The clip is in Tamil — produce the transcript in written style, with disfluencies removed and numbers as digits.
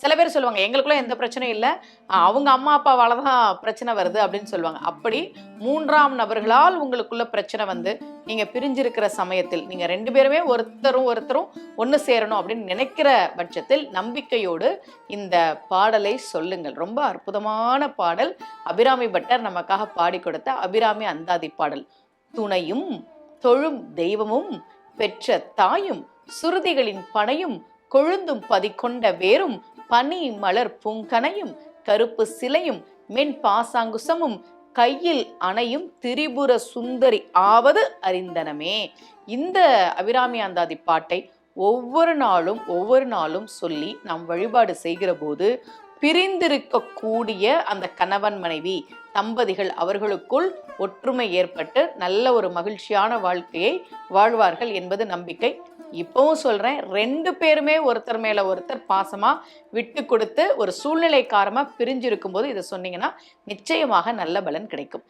சில பேர் சொல்லுவாங்க எங்களுக்குள்ள எந்த பிரச்சனையும் இல்லை, அவங்க அம்மா அப்பாவால தான் பிரச்சனை வருது அப்படின்னு சொல்லுவாங்க. அப்படி 3ஆம் நபர்களால் உங்களுக்குள்ள பிரச்சனை வந்து நீங்க பிரிஞ்சிருக்கிற சமயத்தில் நீங்க 2 பேருமே ஒருத்தரும் ஒருத்தரும் ஒன்று சேரணும் அப்படின்னு நினைக்கிற பட்சத்தில் நம்பிக்கையோடு இந்த பாடலை சொல்லுங்கள். ரொம்ப அற்புதமான பாடல். அபிராமி பட்டர் நமக்காக பாடி கொடுத்த அபிராமி அந்தாதி பாடல். துணையும் தொழும் தெய்வமும் பெற்ற தாயும் சுருதிகளின் பனையும் கொழுந்தும் பதிக்கொண்ட வேரும் பனி மலர் பூங்கனையும் கருப்பு சிலையும் மென் பாசாங்குசமும் கையில் அணையும் திரிபுர சுந்தரி ஆவது அறிந்தனமே. இந்த அபிராமி அந்தாதி பாட்டை ஒவ்வொரு நாளும் சொல்லி நாம் வழிபாடு செய்கிற போது பிரிந்திருக்கக்கூடிய அந்த கணவன் மனைவி தம்பதிகள் அவர்களுக்குள் ஒற்றுமை ஏற்பட்டு நல்ல ஒரு மகிழ்ச்சியான வாழ்க்கையை வாழ்வார்கள் என்பது நம்பிக்கை. இப்பவும் சொல்றேன், 2 பேருமே ஒருத்தர் மேல ஒருத்தர் பாசமா விட்டு கொடுத்து ஒரு சூழ்நிலை காரணமா பிரிஞ்சிருக்கும் போது இதை சொன்னீங்கன்னா நிச்சயமாக நல்ல பலன் கிடைக்கும்.